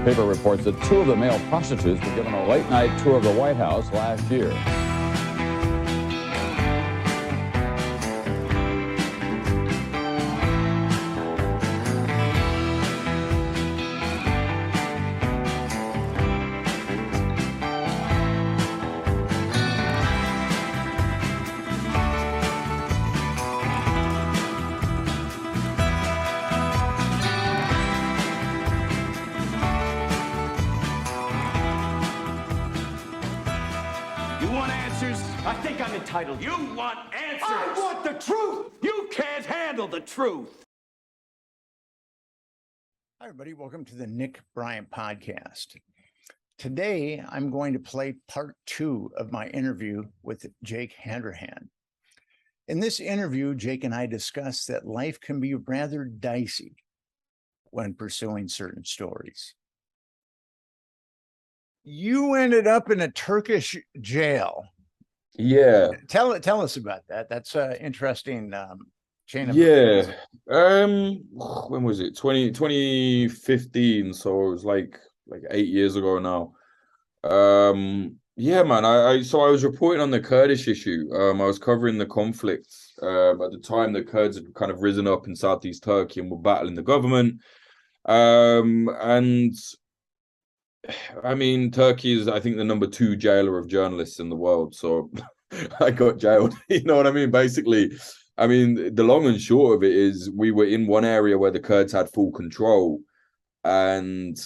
paper reports that two of the male prostitutes were given a late-night tour of the White House last year. Entitled. You want answers. I want the truth. You can't handle the truth. Hi, everybody. Welcome to the Nick Bryant podcast. Today, I'm going to play part 2 of my interview with Jake Hanrahan. In this interview, Jake and I discuss that life can be rather dicey when pursuing certain stories. You ended up in a Turkish jail. Yeah. Tell us about that. That's an interesting chain of events. When was it? 2015. So it was like 8 years ago now. Yeah, man. I was reporting on the Kurdish issue. I was covering the conflict. At the time, the Kurds had kind of risen up in southeast Turkey and were battling the government. And I mean, Turkey is, I think, the number 2 jailer of journalists in the world. So I got jailed. You know what I mean? Basically, I mean, the long and short of it is we were in one area where the Kurds had full control, and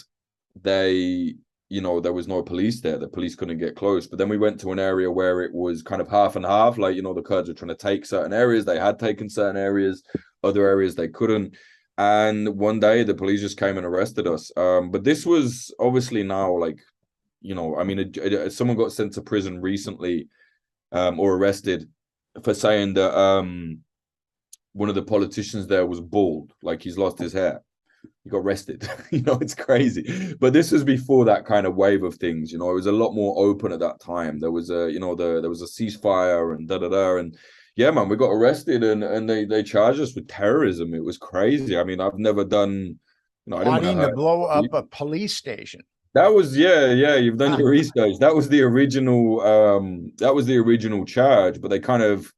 they, you know, there was no police there. The police couldn't get close. But then we went to an area where it was kind of half and half. Like, you know, the Kurds were trying to take certain areas. They had taken certain areas. Other areas they couldn't. And one day the police just came and arrested us. But this was obviously now, like, you know, I mean, someone got sent to prison recently, or arrested for saying that one of the politicians there was bald, like he's lost his hair. He got arrested. You know, it's crazy. But this was before that kind of wave of things. You know, it was a lot more open at that time. There was a, you know, there was a ceasefire and and. Yeah, man, we got arrested and they charged us with terrorism. It was crazy. I mean, I've never done, you know, I didn't plotting to blow up a police station. That was, yeah, you've done your research. That was the original charge, but they kind of,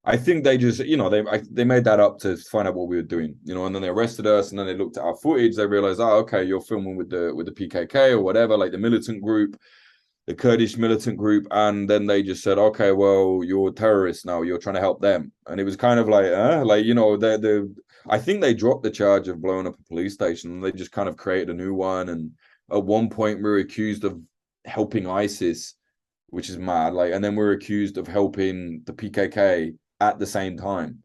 I think they just, you know, they made that up to find out what we were doing, you know, and then they arrested us, and then they looked at our footage. They realized, oh, okay, you're filming with the PKK or whatever, like the militant group, the Kurdish militant group, and then they just said, okay, well, you're terrorists now, you're trying to help them. And it was kind of like, you know, I think they dropped the charge of blowing up a police station, and they just kind of created a new one. And at one point we were accused of helping ISIS, which is mad, like, and then we're accused of helping the PKK at the same time.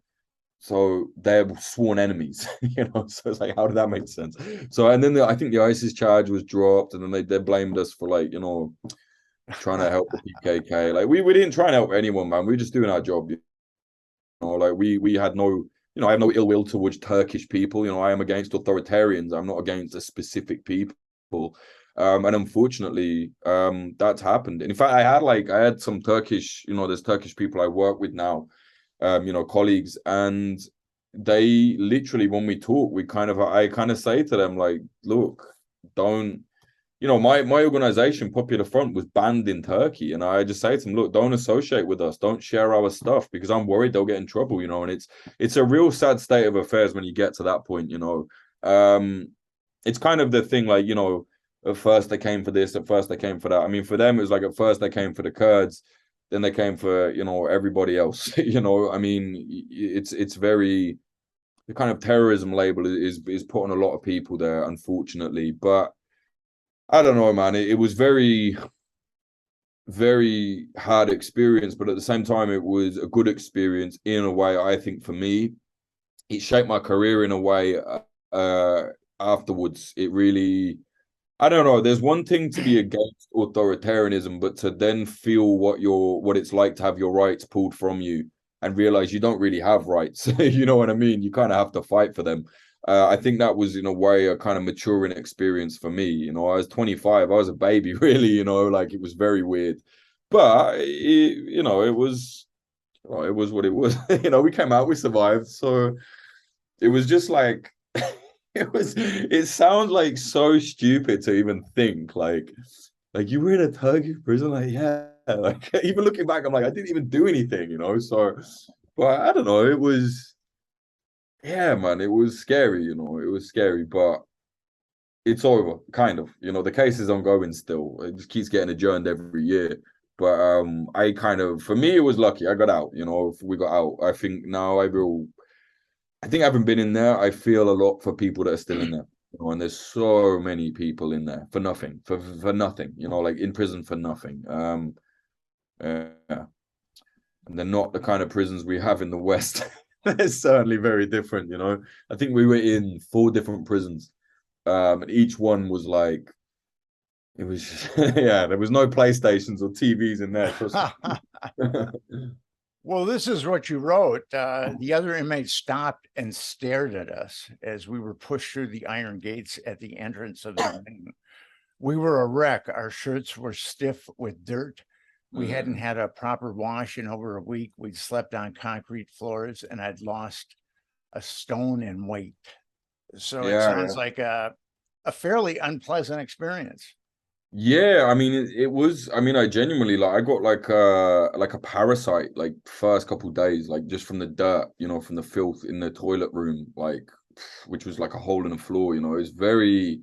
So they're sworn enemies, you know. So it's like, how did that make sense? So, and then I think the ISIS charge was dropped, and then they blamed us for, like, you know, trying to help the PKK. Like, we didn't try and help anyone, man. We were just doing our job. You know, like we had no, you know, I have no ill will towards Turkish people. You know, I am against authoritarians. I'm not against a specific people. And unfortunately, that's happened. And in fact, I had some Turkish, you know, there's Turkish people I work with now, you know, colleagues, and they literally, when we talk, I kind of say to them, like, look, don't, you know, my organization, Popular Front, was banned in Turkey, and I just say to them, look, don't associate with us, don't share our stuff, because I'm worried they'll get in trouble, you know. And it's a real sad state of affairs when you get to that point, you know. It's kind of the thing, like, you know, at first they came for this, at first they came for that. I mean, for them, it was like, at first they came for the Kurds, then they came for, you know, everybody else. You know, I mean, it's very, the kind of terrorism label is put on a lot of people there, unfortunately. But I don't know, man. It was very, very hard experience, but at the same time, it was a good experience in a way. I think for me, it shaped my career in a way. Afterwards, it really, I don't know. There's one thing to be against authoritarianism, but to then feel what it's like to have your rights pulled from you and realize you don't really have rights. You know what I mean? You kind of have to fight for them. I think that was, in a way, a kind of maturing experience for me. You know, I was 25. I was a baby, really. You know, like, it was very weird, but you know, it was what it was. You know, we came out, we survived. So it was just like. It sounds like so stupid to even think like you were in a Turkish prison, like yeah, like even looking back, I'm like I didn't even do anything, you know. So, but I don't know, it was yeah, man, it was scary, you know, it was scary, but it's over, kind of. You know, the case is ongoing still. It just keeps getting adjourned every year. But I kind of, for me, it was lucky. I got out. You know, if we got out, I think now I think I haven't been in there. I feel a lot for people that are still in there. You know, and there's so many people in there for nothing, for nothing. You know, like in prison for nothing. Yeah. And they're not the kind of prisons we have in the West. They're certainly very different. You know, I think we were in 4 different prisons. And each one was like, it was, yeah, there was no PlayStations or TVs in there. Well, this is what you wrote. The other inmates stopped and stared at us as we were pushed through the iron gates at the entrance of the wing. We were a wreck. Our shirts were stiff with dirt. We hadn't had a proper wash in over a week. We'd slept on concrete floors, and I'd lost a stone in weight. So it sounds like a fairly unpleasant experience. Yeah, I mean it was. I mean, I genuinely like I got like a parasite like first couple days, like just from the dirt, you know, from the filth in the toilet room, like which was like a hole in the floor. You know, it was very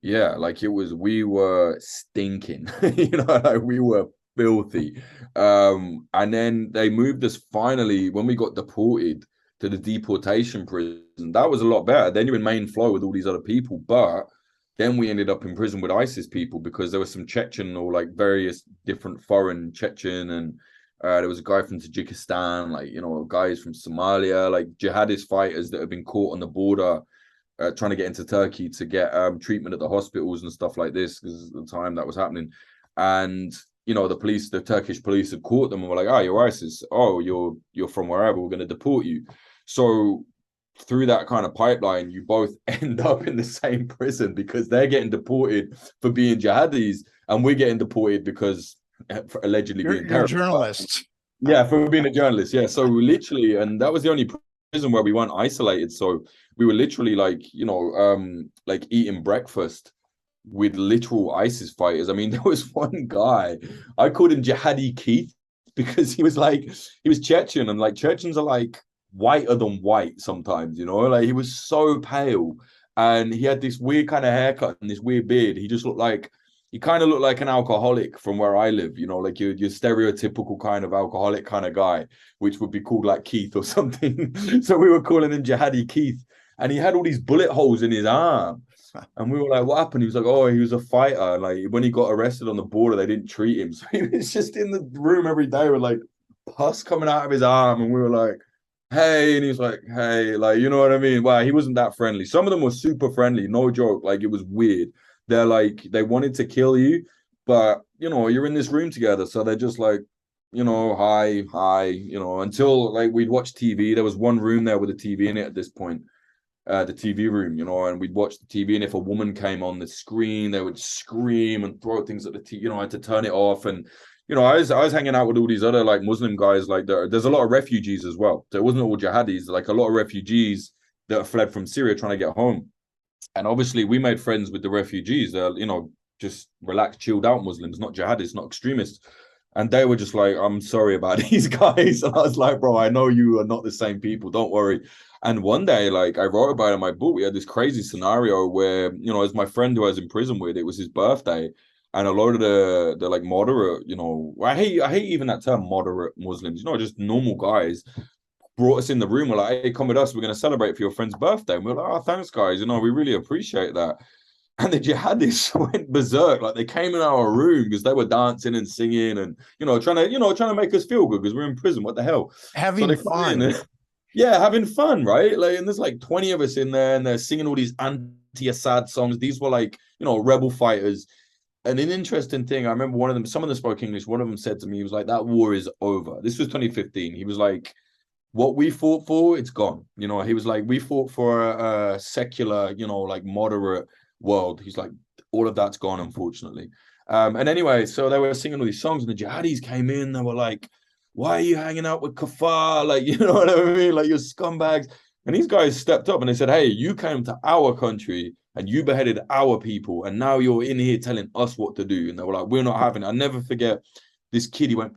yeah, like it was. We were stinking, you know, like we were filthy. And then they moved us finally when we got deported to the deportation prison. That was a lot better. Then you're in main flow with all these other people, but then we ended up in prison with ISIS people because there was some Chechen or like various different foreign Chechen and there was a guy from Tajikistan, like, you know, guys from Somalia, like jihadist fighters that have been caught on the border trying to get into Turkey to get treatment at the hospitals and stuff like this because at the time that was happening. And, you know, the Turkish police had caught them and were like, oh, you're ISIS. Oh, you're from wherever. We're going to deport you. So through that kind of pipeline, you both end up in the same prison because they're getting deported for being jihadis and we're getting deported because for allegedly being terrorists. Journalists. Yeah, for being a journalist. Yeah. So literally, and that was the only prison where we weren't isolated. So we were literally like, you know, like eating breakfast with literal ISIS fighters. I mean, there was one guy, I called him Jihadi Keith because he was Chechen and like Chechens are like whiter than white sometimes, you know, like he was so pale and he had this weird kind of haircut and this weird beard. He kind of looked like an alcoholic from where I live, you know, like your stereotypical kind of alcoholic kind of guy, which would be called like Keith or something. So we were calling him Jihadi Keith and he had all these bullet holes in his arm. And we were like, what happened? He was like, oh, he was a fighter. Like when he got arrested on the border, they didn't treat him. So he was just in the room every day with like pus coming out of his arm. And we were like, hey, and he's like, hey, like, you know what I mean? Wow, he wasn't that friendly. Some of them were super friendly, no joke. Like, it was weird. They're like, they wanted to kill you, but, you know, you're in this room together. So they're just like, you know, hi, you know, until like we'd watch TV. There was one room there with a TV in it at this point, the TV room, you know, and we'd watch the TV. And if a woman came on the screen, they would scream and throw things at the TV, you know, I had to turn it off. And you know, I was hanging out with all these other like Muslim guys. Like there's a lot of refugees as well. So it wasn't all jihadis. Like a lot of refugees that fled from Syria trying to get home. And obviously, we made friends with the refugees. You know, just relaxed, chilled out Muslims, not jihadists, not extremists. And they were just like, "I'm sorry about these guys." And I was like, "Bro, I know you are not the same people. Don't worry." And one day, like I wrote about it in my book, we had this crazy scenario where, you know, as my friend who I was in prison with, it was his birthday. And a lot of the like moderate, you know, I hate even that term moderate Muslims, you know, just normal guys brought us in the room. We're like, hey, come with us. We're going to celebrate for your friend's birthday. And we're like, oh, thanks, guys. You know, we really appreciate that. And the jihadists went berserk. Like they came in our room because they were dancing and singing and, you know, trying to make us feel good because we're in prison. What the hell? Having fun. Yeah, having fun, right? Like, and there's like 20 of us in there and they're singing all these anti-Assad songs. These were like, you know, rebel fighters. And an interesting thing, I remember one of them, some of them spoke English. One of them said to me, he was like, that war is over. This was 2015. He was like, what we fought for, it's gone. You know, he was like, we fought for a secular, you know, like moderate world. He's like, all of that's gone, unfortunately. And anyway, so they were singing all these songs and the jihadis came in. They were like, why are you hanging out with kafar? Like, you know what I mean? Like, you're scumbags. And these guys stepped up and they said, hey, you came to our country and you beheaded our people, and now you're in here telling us what to do. And they were like, we're not having it. I'll never forget this kid. He went,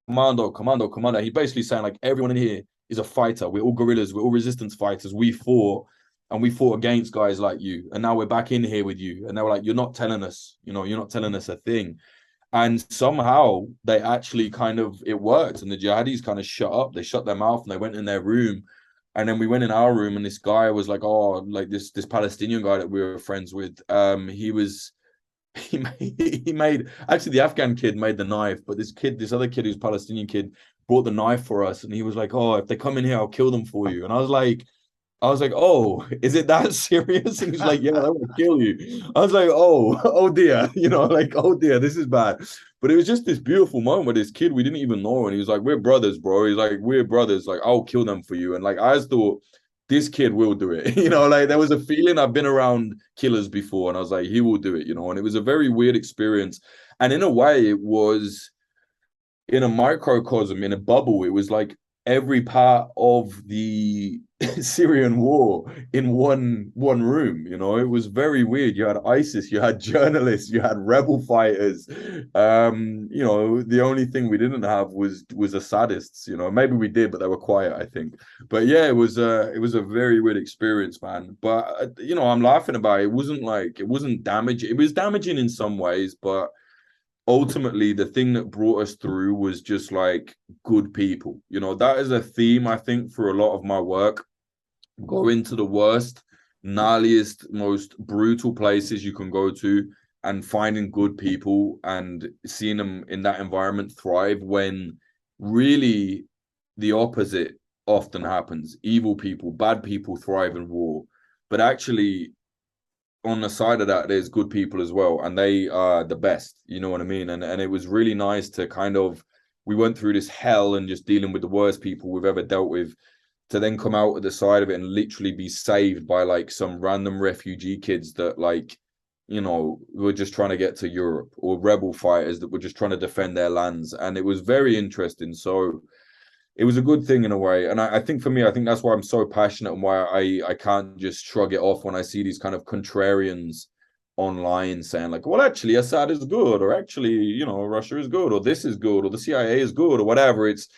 commando, commando, commando. He basically saying, like, everyone in here is a fighter. We're all guerrillas. We're all resistance fighters. We fought, and we fought against guys like you. And now we're back in here with you. And they were like, you're not telling us, you're not telling us a thing. And somehow they actually it worked. And the jihadis kind of shut up. They shut their mouth and they went in their room. And then we went in our room, and this guy was like, oh, like this Palestinian guy that we were friends with. He made actually, the Afghan kid made the knife, but this other kid who's Palestinian kid brought the knife for us. And he was like, oh, if they come in here, I'll kill them for you. And I was like, oh, is it that serious? And he's like, yeah, I want to kill you. I was like, oh dear, like, oh dear, this is bad. But it was just this beautiful moment with this kid we didn't even know. And he was like, we're brothers, bro. He's like, we're brothers. Like, I'll kill them for you. And like, I just thought, this kid will do it. Like, there was a feeling, I've been around killers before, and I was like, he will do it, and it was a very weird experience. And in a way, it was in a microcosm, in a bubble. It was like every part of the Syrian war in one room. It was very weird. You had ISIS, you had journalists, you had rebel fighters. The only thing we didn't have was the sadists. Maybe we did, but they were quiet, I think. But yeah, it was a very weird experience, man. But I'm laughing about it. It wasn't damaging. It was damaging in some ways, but ultimately the thing that brought us through was just like good people. That is a theme, I think, for a lot of my work. Go into the worst, gnarliest, most brutal places you can go to, and finding good people and seeing them in that environment thrive, when really the opposite often happens. Evil people, bad people thrive in war, but actually on the side of that, there's good people as well, and they are the best. You know what I mean? And it was really nice to we went through this hell and just dealing with the worst people we've ever dealt with, to then come out at the side of it and literally be saved by like some random refugee kids that were just trying to get to Europe, or rebel fighters that were just trying to defend their lands. And it was very interesting. So it was a good thing in a way. And I think for me, I think that's why I'm so passionate, and why I can't just shrug it off when I see these kind of contrarians online saying like, well, actually Assad is good, or actually, Russia is good, or this is good, or the CIA is good, or whatever. It's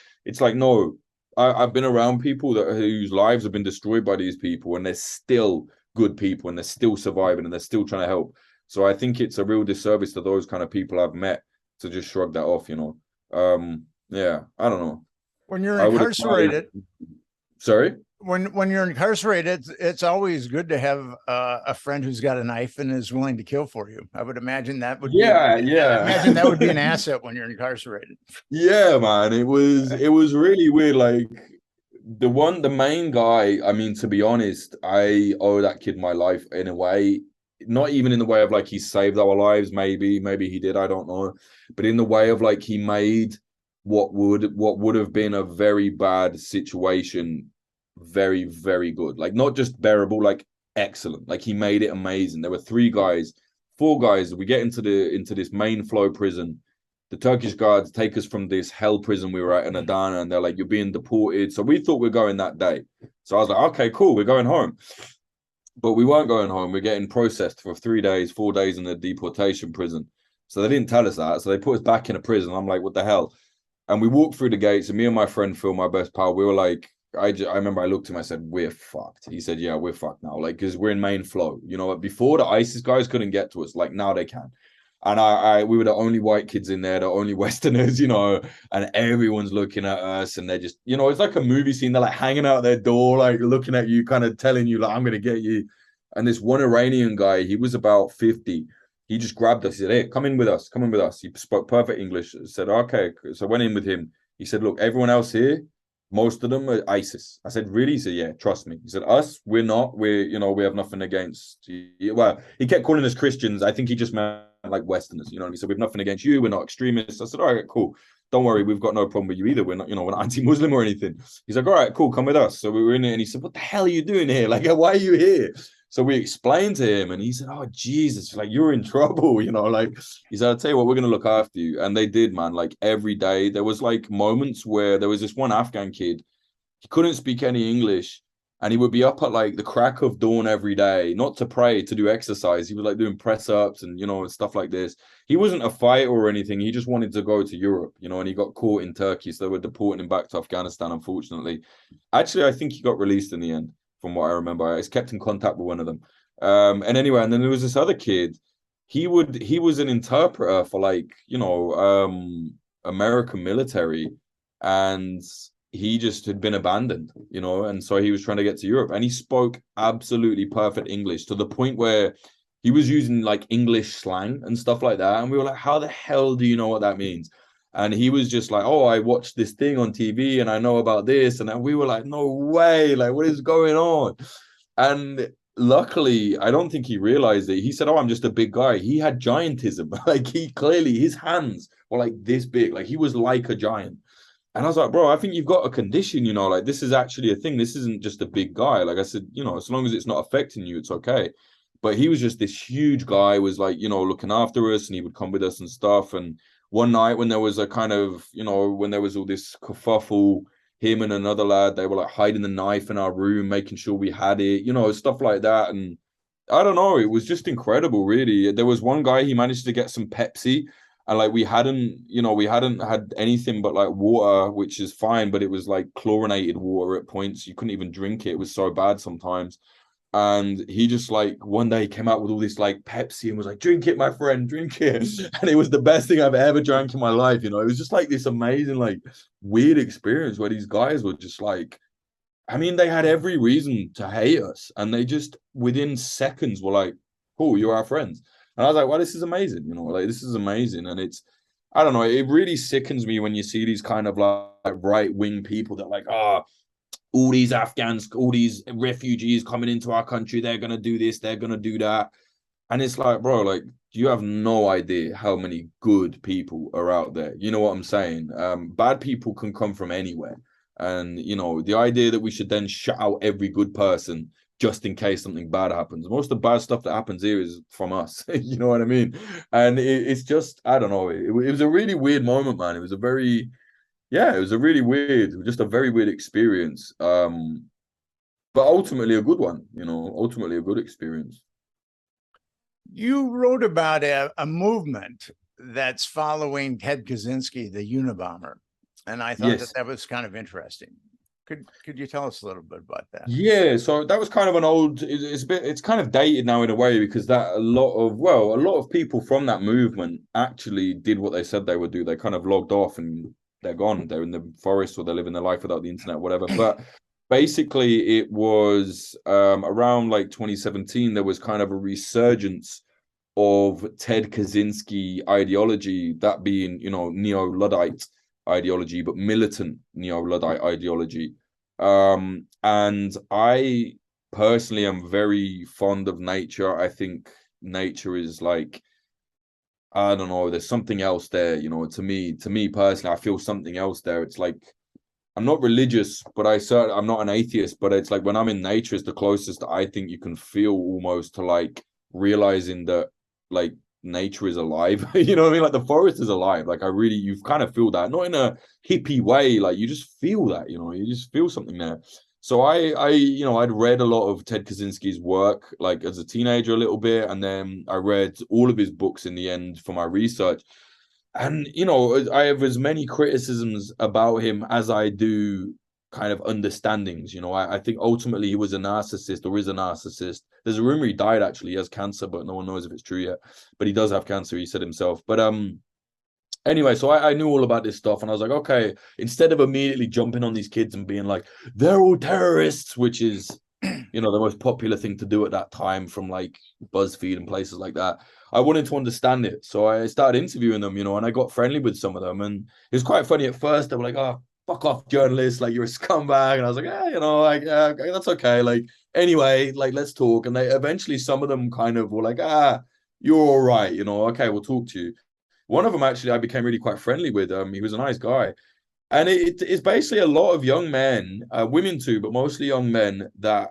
like, no, I've been around people whose lives have been destroyed by these people, and they're still good people, and they're still surviving, and they're still trying to help. So I think it's a real disservice to those kind of people I've met to just shrug that off, Yeah, I don't know. When you're incarcerated, sorry? When you're incarcerated, it's always good to have a friend who's got a knife and is willing to kill for you. I would imagine that would I imagine that would be an asset when you're incarcerated. Yeah, man, it was really weird. Like the main guy, I mean, to be honest, I owe that kid my life in a way. Not even in the way of like he saved our lives, maybe he did, I don't know, but in the way of like he made what would have been a very bad situation very, very good. Like, not just bearable, like excellent. Like, he made it amazing. There were 4 guys. We get into this main flow prison. The Turkish guards take us from this hell prison we were at in Adana, and they're like, you're being deported. So we thought we're going that day. So I was like, okay, cool, we're going home. But we weren't going home. We're getting processed for 4 days in the deportation prison. So they didn't tell us that. So they put us back in a prison. I'm like, what the hell? And we walked through the gates, and me and my friend Phil, my best pal, we were like, I remember I looked at him, I said, we're fucked. He said, yeah, we're fucked now. Like, because we're in main flow. Before the ISIS guys couldn't get to us. Like, now they can. And we were the only white kids in there, the only Westerners, and everyone's looking at us, and they're just, it's like a movie scene. They're like hanging out their door, like looking at you, kind of telling you, like, I'm going to get you. And this one Iranian guy, he was about 50. He just grabbed us. He said, hey, come in with us. He spoke perfect English. I said, okay. So I went in with him. He said, look, everyone else here, most of them are ISIS. I said, really? He said, yeah, trust me. He said, us, we're not. We have nothing against you. Well, he kept calling us Christians. I think he just meant like Westerners, and he said, we've nothing against you. We're not extremists. I said, all right, cool. Don't worry. We've got no problem with you either. We're not, we're not anti-Muslim or anything. He's like, all right, cool. Come with us. So we were in it, and he said, what the hell are you doing here? Like, why are you here? So we explained to him, and he said, oh, Jesus, like, you're in trouble, like, he said, I'll tell you what, we're going to look after you. And they did, man. Like, every day, there was like moments where there was this one Afghan kid, he couldn't speak any English, And he would be up at like the crack of dawn every day, not to pray, to do exercise. He was like doing press ups and, you know, stuff like this. He wasn't a fighter or anything. He just wanted to go to Europe, you know, and he got caught in Turkey. So they were deporting him back to Afghanistan, unfortunately. Actually, I think he got released in the end, from what I remember. I was kept in contact with one of them. And anyway, and then there was this other kid. He was an interpreter for like, you know, American military, and he just had been abandoned, you know, and so he was trying to get to Europe, and he spoke absolutely perfect English to the point where he was using like English slang and stuff like that. And we were like, how the hell do you know what that means? And he was just like, oh, I watched this thing on TV and I know about this. And then we were like, no way, like, what is going on? And luckily, I don't think he realized it. He said, oh, I'm just a big guy. He had giantism. Like, he clearly, his hands were like this big. Like, he was like a giant. And I was like, bro, I think you've got a condition, you know, like this is actually a thing. This isn't just a big guy. Like I said, you know, as long as it's not affecting you, it's okay. But he was just this huge guy, was like, you know, looking after us, and he would come with us and stuff. And one night when there was a kind of, you know, when there was all this kerfuffle, him and another lad, they were like hiding the knife in our room, making sure we had it, you know, stuff like that. And I don't know, it was just incredible, really. There was one guy, he managed to get some Pepsi. And like we hadn't had anything but like water, which is fine, but it was like chlorinated water at points. You couldn't even drink it. It was so bad sometimes. And he just like one day came out with all this like Pepsi and was like, drink it, my friend, drink it. And it was the best thing I've ever drank in my life. You know, it was just like this amazing, like weird experience where these guys were just like, I mean, they had every reason to hate us. And they just within seconds were like, cool, you're our friends. And I was like, well, this is amazing, you know, like this is amazing. And it's, I don't know, it really sickens me when you see these kind of like right-wing people that like, all these Afghans, all these refugees coming into our country, they're going to do this, they're going to do that. And it's like, bro, like, you have no idea how many good people are out there. You know what I'm saying? Bad people can come from anywhere. And, you know, the idea that we should then shut out every good person just in case something bad happens. Most of the bad stuff that happens here is from us. You know what I mean? And it's just, I don't know. It was a really weird moment, man. It was a very, yeah, it was a really weird, just a very weird experience. But ultimately a good one, you know, ultimately a good experience. You wrote about a movement that's following Ted Kaczynski, the Unabomber. And I thought Yes. that was kind of interesting. Could you tell us a little bit about that? Yeah, so that was kind of an old, it's kind of dated now in a way, because that a lot of people from that movement actually did what they said they would do. They kind of logged off and they're gone. They're in the forest or they're living their life without the internet, whatever. But basically it was around like 2017, there was kind of a resurgence of Ted Kaczynski ideology, that being, you know, neo-Luddite ideology, but militant neo-Luddite ideology. And I personally am very fond of nature. I think nature is like, I don't know, there's something else there, you know, to me personally, I feel something else there. It's like, I'm not religious, but I'm not an atheist, but it's like when I'm in nature, it's the closest I think you can feel almost to like realizing that like nature is alive. You know what I mean? Like the forest is alive. Like you kind of feel that, not in a hippie way, like you just feel that, you know, you just feel something there. So you know, I'd read a lot of Ted Kaczynski's work like as a teenager a little bit, and then I read all of his books in the end for my research. And you know, I have as many criticisms about him as I do kind of understandings. You know, I think ultimately he was a narcissist, or is a narcissist. There's a rumor he died, actually. He has cancer, but no one knows if it's true yet. But he does have cancer, he said himself. But anyway, so I knew all about this stuff, and I was like, okay, instead of immediately jumping on these kids and being like, they're all terrorists, which is, you know, the most popular thing to do at that time from like BuzzFeed and places like that, I wanted to understand it. So I started interviewing them, you know, and I got friendly with some of them. And it was quite funny at first. They were like, oh, fuck off, journalist, like you're a scumbag. And I was like, you know, like that's okay. Like anyway, like let's talk. And they eventually, some of them kind of were like, you're all right, you know, okay, we'll talk to you. One of them actually I became really quite friendly with. He was a nice guy. And it's basically a lot of young men, women too, but mostly young men, that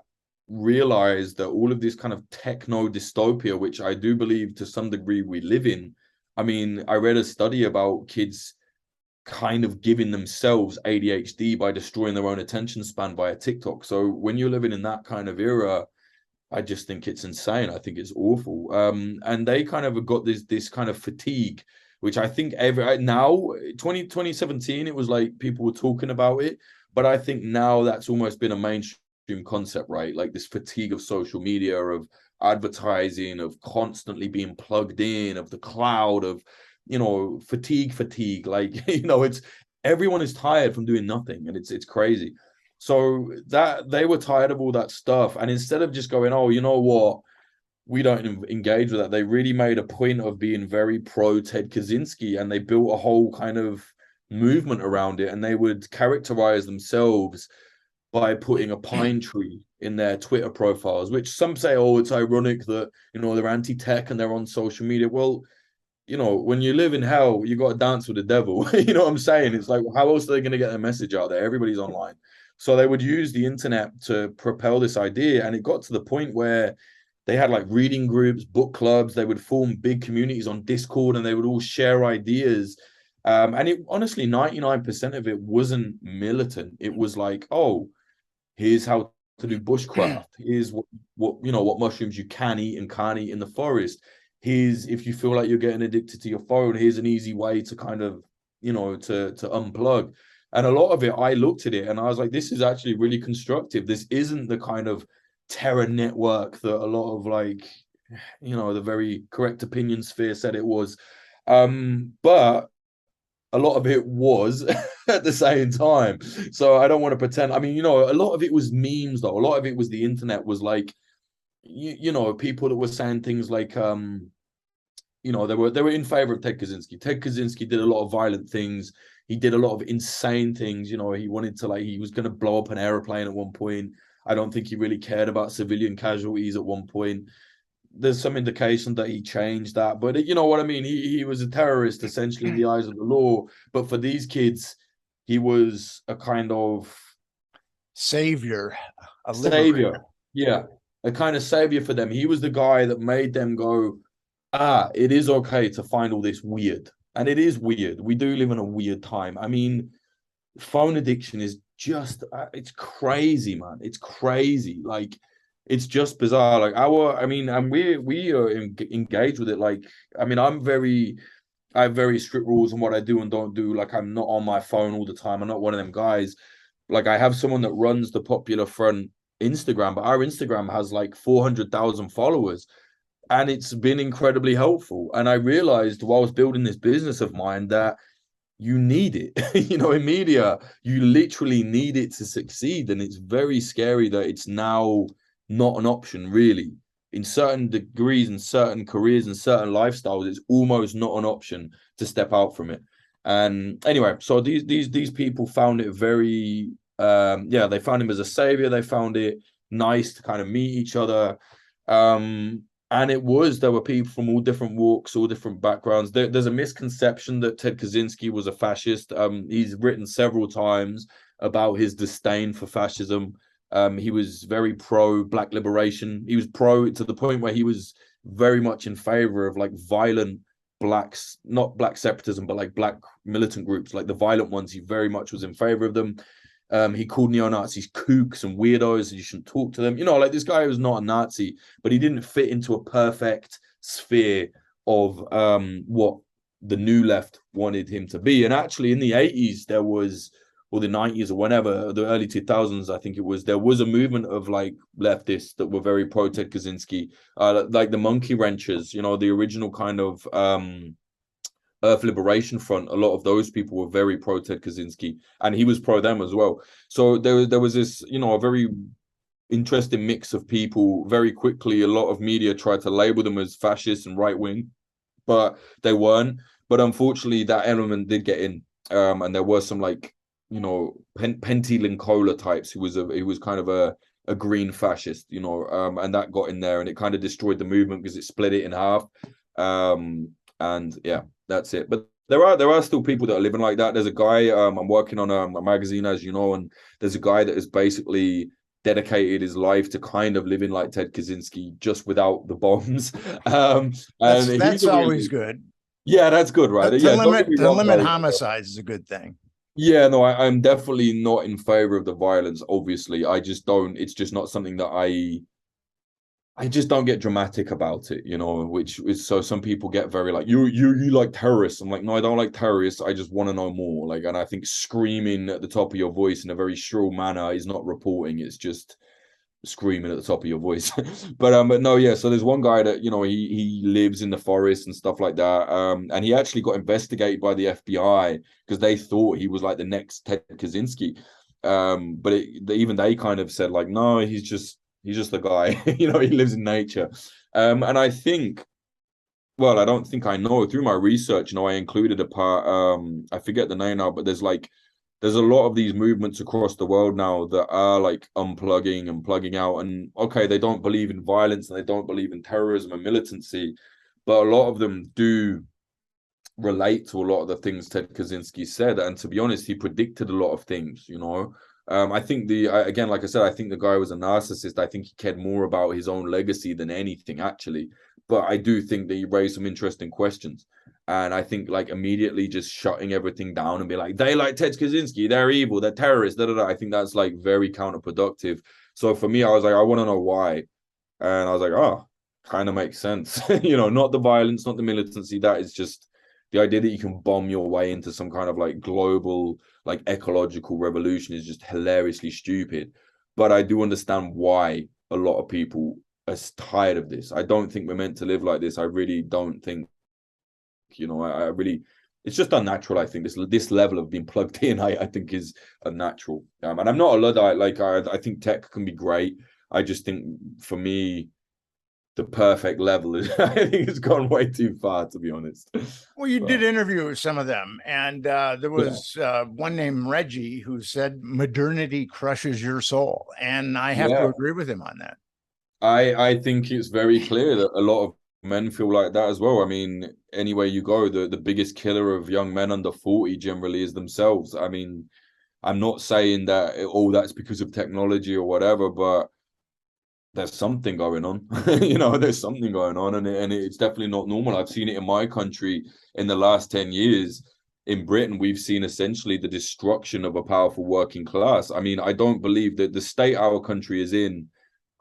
realize that all of this kind of techno dystopia, which I do believe to some degree we live in. I mean, I read a study about kids kind of giving themselves ADHD by destroying their own attention span via TikTok. So when you're living in that kind of era, I just think it's insane. I think it's awful. And they kind of got this kind of fatigue, which I think now 2017, it was like people were talking about it, but I think now that's almost been a mainstream concept, right? Like this fatigue of social media, of advertising, of constantly being plugged in, of the cloud, of fatigue. Like it's everyone is tired from doing nothing, and it's crazy. So that they were tired of all that stuff, and instead of just going, oh, you know what, we don't engage with that, they really made a point of being very pro Ted Kaczynski, and they built a whole kind of movement around it, and they would characterize themselves by putting a pine tree in their Twitter profiles, which some say, oh, it's ironic that, they're anti-tech and they're on social media. Well, when you live in hell, you got to dance with the devil. You know what I'm saying? It's like, how else are they going to get their message out there? Everybody's online. So they would use the internet to propel this idea. And it got to the point where they had like reading groups, book clubs. They would form big communities on Discord, and they would all share ideas. And it honestly, 99% of it wasn't militant. It was like, oh, here's how to do bushcraft. Here's what mushrooms you can eat and can't eat in the forest. Here's, if you feel like you're getting addicted to your phone, here's an easy way to kind of, to unplug. And a lot of it, I looked at it and I was like, this is actually really constructive. This isn't the kind of terror network that a lot of the very correct opinion sphere said it was. But a lot of it was at the same time. So I don't want to pretend. I mean, a lot of it was memes, though. A lot of it was the internet was like, people that were saying things like, they were in favor of Ted Kaczynski. Ted Kaczynski did a lot of violent things. He did a lot of insane things. He wanted to, he was going to blow up an airplane at one point. I don't think he really cared about civilian casualties at one point. There's some indication that he changed that, but you know what I mean? He was a terrorist, essentially, in the eyes of the law. But for these kids, he was a kind of savior, a savior. Yeah, a kind of savior for them. He was the guy that made them go, it is okay to find all this weird. And it is weird. We do live in a weird time. I mean, phone addiction is just, it's crazy, man. It's crazy. Like, it's just bizarre. Like and we are engaged with it. Like, I mean, I have very strict rules on what I do and don't do. Like, I'm not on my phone all the time. I'm not one of them guys. Like, I have someone that runs the Popular Front Instagram, but our Instagram has like 400,000 followers. And it's been incredibly helpful. And I realized while I was building this business of mine that you need it. In media, you literally need it to succeed. And it's very scary that it's now not an option, really. In certain degrees, in certain careers, and certain lifestyles, it's almost not an option to step out from it. And anyway, so these people found it very, they found him as a savior. They found it nice to kind of meet each other. And there were people from all different walks, all different backgrounds. There's a misconception that Ted Kaczynski was a fascist. He's written several times about his disdain for fascism. He was very pro Black liberation. He was pro to the point where he was very much in favor of like violent blacks, not Black separatism, but like Black militant groups, like the violent ones. He very much was in favor of them. He called neo-Nazis kooks and weirdos, and you shouldn't talk to them. Like, this guy was not a Nazi, but he didn't fit into a perfect sphere of what the new left wanted him to be. And actually, in the 80s, there was, or the 90s or whenever, the early 2000s, I think it was, there was a movement of like leftists that were very pro Ted Kaczynski, like the Monkey Wrenchers, the original kind of Earth Liberation Front. A lot of those people were very pro Ted Kaczynski, and he was pro them as well. So there was this, a very interesting mix of people. Very quickly, a lot of media tried to label them as fascist and right wing, but they weren't. But unfortunately, that element did get in, and there were some like, Pentti Linkola types who was kind of a green fascist, and that got in there, and it kind of destroyed the movement because it split it in half. And yeah, that's it. But there are still people that are living like that. There's a guy, I'm working on a magazine, as you know, and there's a guy that has basically dedicated his life to kind of living like Ted Kaczynski, just without the bombs. And that's always good. Yeah, that's good, right? To Yeah, don't limit get me wrong, like, homicides is a good thing. yeah, no, I'm definitely not in favor of the violence. Obviously, I just don't. It's just not something that I just don't get dramatic about it, you know, which is so some people get very like, you like terrorists. I'm like, no, I don't like terrorists. I just want to know more. Like, and I think screaming at the top of your voice in a very shrill manner is not reporting. It's just screaming at the top of your voice. But no, yeah. So there's one guy that, you know, he lives in the forest and stuff like that. And he actually got investigated by the FBI because they thought he was like the next Ted Kaczynski. But even they kind of said like, no, he's just the guy. You know, he lives in nature. And I think, well, I don't think I know through my research, you know, I included a part, I forget the name now, but there's a lot of these movements across the world now that are like unplugging and plugging out. And okay, they don't believe in violence and they don't believe in terrorism and militancy, but a lot of them do relate to a lot of the things Ted Kaczynski said. And to be honest, he predicted a lot of things, you know. I think again, like I said, I think the guy was a narcissist. I think he cared more about his own legacy than anything, actually. But I do think that he raised some interesting questions. And I think like immediately just shutting everything down and be like, they like Ted Kaczynski, they're evil, they're terrorists, da, da, da. I think that's like very counterproductive. So for me, I was like, I want to know why. And I was like, oh, kind of makes sense. You know, not the violence, not the militancy. That is just the idea that you can bomb your way into some kind of like global, like ecological revolution is just hilariously stupid. But I do understand why a lot of people are tired of this. I don't think we're meant to live like this. I really don't think, you know, I really, it's just unnatural. I think this level of being plugged in, I think is unnatural. And I'm not a Luddite. Like I think tech can be great. I just think for me, the perfect level is I think it's gone way too far, to be honest. Well, you did interview some of them, and there was one named Reggie who said modernity crushes your soul, and I have to agree with him on that. I think it's very clear that a lot of men feel like that as well. I mean, anywhere you go, the biggest killer of young men under 40 generally is themselves. I mean, I'm not saying that that's because of technology or whatever, but there's something going on. You know, there's something going on, and it's definitely not normal. I've seen it in my country in the last 10 years. In Britain, we've seen essentially the destruction of a powerful working class. I mean, I don't believe that the state our country is in,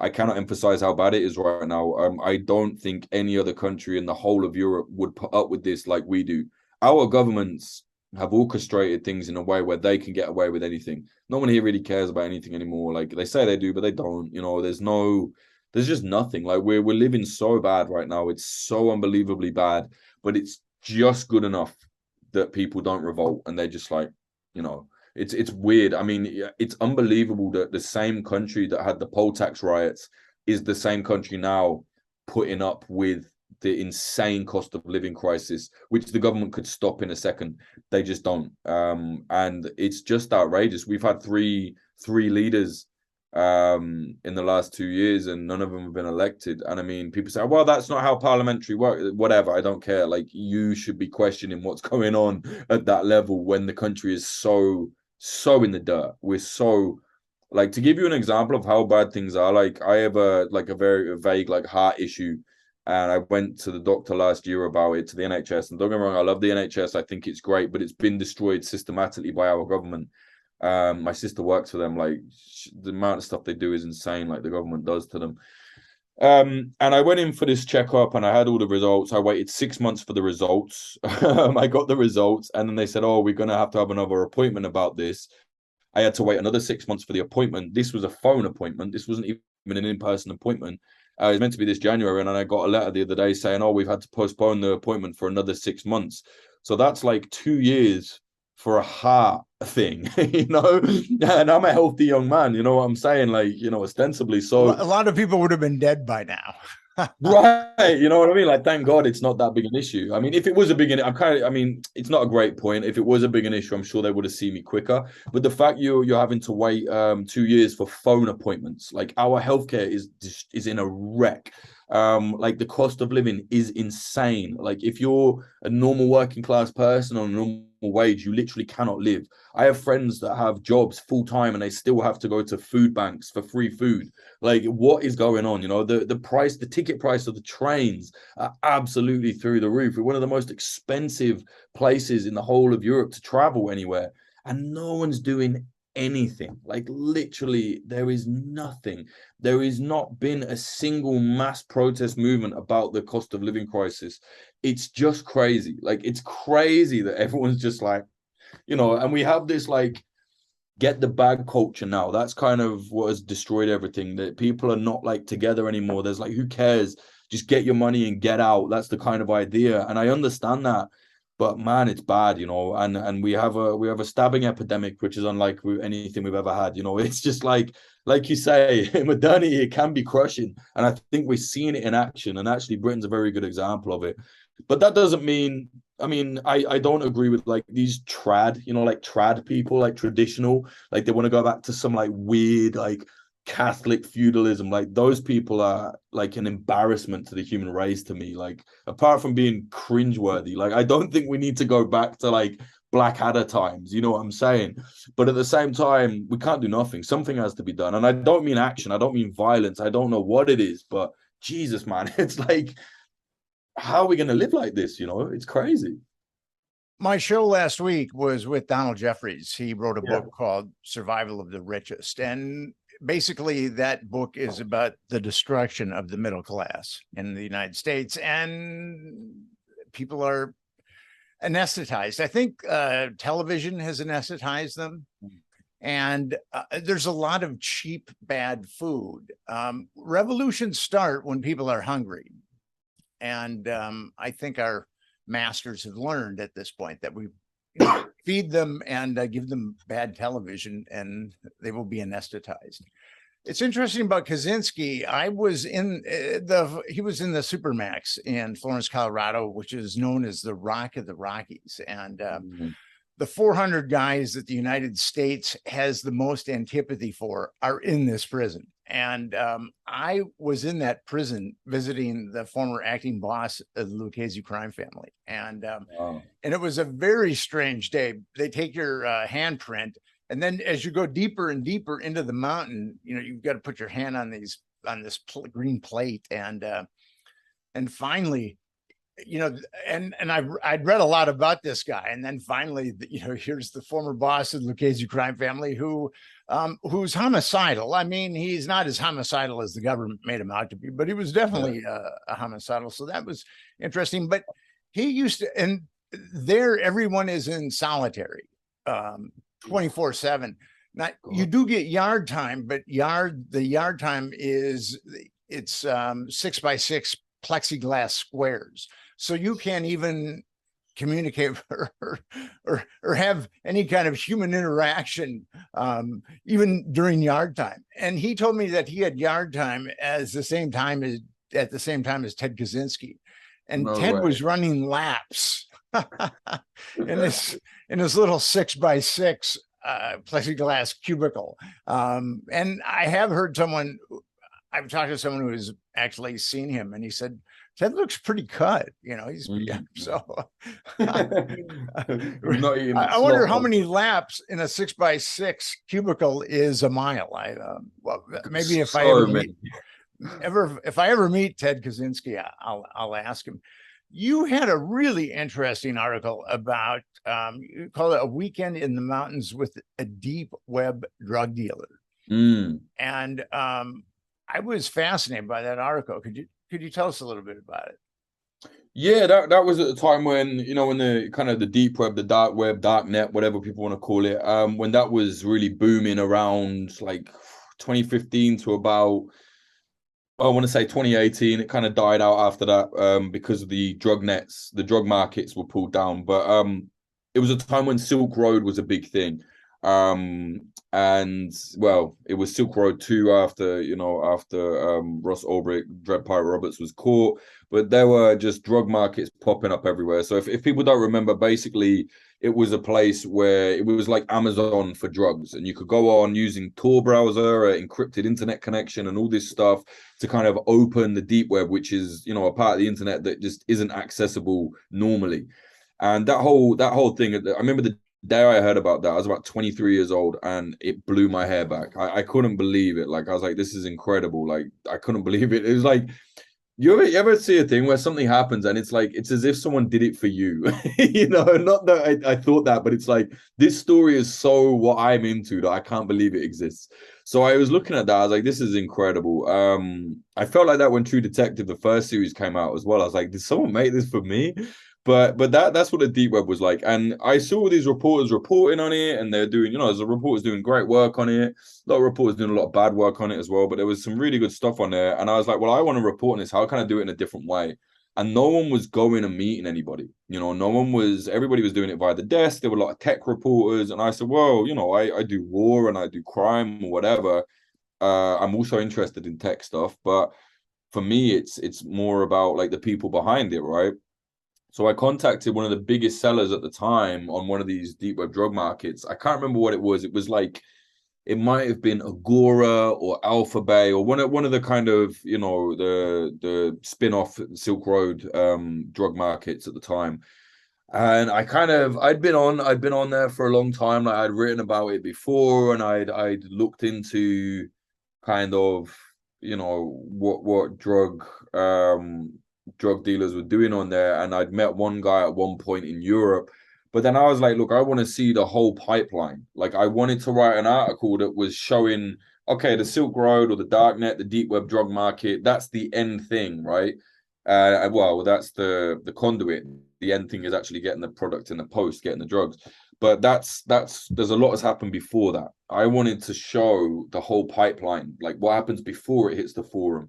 I cannot emphasize how bad it is right now. I don't think any other country in the whole of Europe would put up with this like we do. Our governments have orchestrated things in a way where they can get away with anything. No one here really cares about anything anymore. Like they say they do, but they don't. You know, there's just nothing. Like we're living so bad right now. It's so unbelievably bad, but it's just good enough that people don't revolt, and they're just like, you know, it's weird. I mean, it's unbelievable that the same country that had the poll tax riots is the same country now putting up with the insane cost of living crisis, which the government could stop in a second. They just don't. And it's just outrageous. We've had three leaders in the last 2 years, and none of them have been elected. And I mean, people say, well, that's not how parliamentary work. Whatever, I don't care. Like, you should be questioning what's going on at that level when the country is so in the dirt. We're so, like, to give you an example of how bad things are, like I have a very vague like heart issue, and I went to the doctor last year about it, to the NHS. And don't get me wrong, I love the NHS. I think it's great, but it's been destroyed systematically by our government. My sister works for them. Like, the amount of stuff they do is insane, like the government does to them. And I went in for this checkup, and I had all the results. I waited 6 months for the results. I got the results, and then they said, oh, we're going to have another appointment about this. I had to wait another 6 months for the appointment. This was a phone appointment. This wasn't even an in-person appointment. It was meant to be this January, and I got a letter the other day saying, oh, we've had to postpone the appointment for another 6 months. So that's like 2 years for a heart thing, you know? And I'm a healthy young man, you know what I'm saying? Like, you know, ostensibly. So a lot of people would have been dead by now. Right, you know what I mean? Like, thank God it's not that big an issue. I mean, if it was a big, I mean, it's not a great point. If it was a big an issue, I'm sure they would have seen me quicker. But the fact you're having to wait 2 years for phone appointments, like our healthcare is in a wreck. Like the cost of living is insane. Like if you're a normal working class person on a normal wage, you literally cannot live. I have friends that have jobs full time and they still have to go to food banks for free food. Like what is going on? You know, the ticket price of the trains are absolutely through the roof. We're one of the most expensive places in the whole of Europe to travel anywhere, and no one's doing anything. Like literally there is nothing. There has not been a single mass protest movement about the cost of living crisis. It's just crazy. Like it's crazy that everyone's just like, you know, and we have this like get the bag culture now. That's kind of what has destroyed everything, that people are not like together anymore. There's like, who cares, just get your money and get out. That's the kind of idea, and I understand that. But man, it's bad, you know, and we have a stabbing epidemic, which is unlike anything we've ever had. You know, it's just like you say, modernity, it can be crushing, and I think we're seeing it in action. And actually, Britain's a very good example of it. But that doesn't mean, I mean, I don't agree with like these trad, you know, like trad people, like traditional, like they want to go back to some like weird like Catholic feudalism. Like those people are like an embarrassment to the human race to me. Like apart from being cringeworthy, like I don't think we need to go back to like Blackadder times, you know what I'm saying? But at the same time, we can't do nothing. Something has to be done. And I don't mean action, I don't mean violence, I don't know what it is, but Jesus, man, it's like, how are we going to live like this? You know, it's crazy. My show last week was with Donald Jeffries. He wrote a book called Survival of the Richest. And basically that book is about the destruction of the middle class in the United States, and people are anesthetized. I think television has anesthetized them, and there's a lot of cheap, bad food. Revolutions start when people are hungry, and I think our masters have learned at this point that we feed them and give them bad television and they will be anesthetized. It's interesting about Kaczynski. I was in he was in the Supermax in Florence, Colorado, which is known as the Rock of the Rockies. And the 400 guys that the United States has the most antipathy for are in this prison. And I was in that prison visiting the former acting boss of the Lucchese crime family. And and it was a very strange day. They take your handprint, and then as you go deeper and deeper into the mountain, you know, you've got to put your hand on this green plate. And finally, you know, and I'd read a lot about this guy, and then finally, you know, here's the former boss of the Lucchese crime family who's homicidal. I mean, he's not as homicidal as the government made him out to be, but he was definitely a homicidal. So that was interesting. But he used to, and there everyone is in solitary 24/7. Now you do get yard time, but the yard time is it's 6x6 plexiglass squares. So you can't even communicate or have any kind of human interaction, even during yard time. And he told me that he had yard time at the same time as Ted Kaczynski, and Ted was running laps in his little 6x6 plexiglass cubicle. And I have heard I've talked to someone who has actually seen him, and he said, Ted looks pretty cut, you know. He's so. I wonder how many laps in a 6x6 cubicle is a mile. Well, maybe if I ever meet Ted Kaczynski, I'll ask him. You had a really interesting article about you call it a weekend in the mountains with a deep web drug dealer, and I was fascinated by that article. Could you tell us a little bit about it? Yeah, that was at the time when, you know, when the kind of the deep web, the dark web, dark net, whatever people want to call it, when that was really booming around like 2015 to about, I want to say 2018. It kind of died out after that because of the drug nets, the drug markets were pulled down. But it was a time when Silk Road was a big thing. And well, it was Silk Road 2 after Ross Ulbricht, Dread Pirate Roberts was caught, but there were just drug markets popping up everywhere. So if people don't remember, basically it was a place where it was like Amazon for drugs, and you could go on using Tor browser, encrypted internet connection, and all this stuff to kind of open the deep web, which is, you know, a part of the internet that just isn't accessible normally. And that whole thing, I remember the day I heard about that, I was about 23 years old, and it blew my hair back. I couldn't believe it. Like, I was like, this is incredible. Like, I couldn't believe it. It was like, you ever see a thing where something happens and it's like, it's as if someone did it for you, you know, not that I thought that, but it's like, this story is so what I'm into that I can't believe it exists. So I was looking at that, I was like, this is incredible. I felt like that when True Detective, the first series, came out as well. I was like, did someone make this for me? But that's what the deep web was like. And I saw these reporters reporting on it, and they're doing, you know, as a reporters doing great work on it. A lot of reporters doing a lot of bad work on it as well, but there was some really good stuff on there. And I was like, well, I want to report on this. How can I do it in a different way? And no one was going and meeting anybody. You know, everybody was doing it via the desk. There were a lot of tech reporters. And I said, well, you know, I do war and I do crime or whatever. I'm also interested in tech stuff. But for me, it's more about like the people behind it, right? So I contacted one of the biggest sellers at the time on one of these deep web drug markets. I can't remember what it was. It was like, it might have been Agora or Alphabet or one of the kind of, you know, the spin-off Silk Road drug markets at the time. And I'd been on there for a long time. Like, I'd written about it before, and I'd looked into kind of, you know, what drug dealers were doing on there, and I'd met one guy at one point in Europe. But then I was like, look, I want to see the whole pipeline. Like, I wanted to write an article that was showing, okay, the Silk Road or the darknet, the deep web drug market, that's the end thing, right? Well, that's the conduit. The end thing is actually getting the product in the post, getting the drugs. But there's a lot has happened before that. I wanted to show the whole pipeline, like what happens before it hits the forum.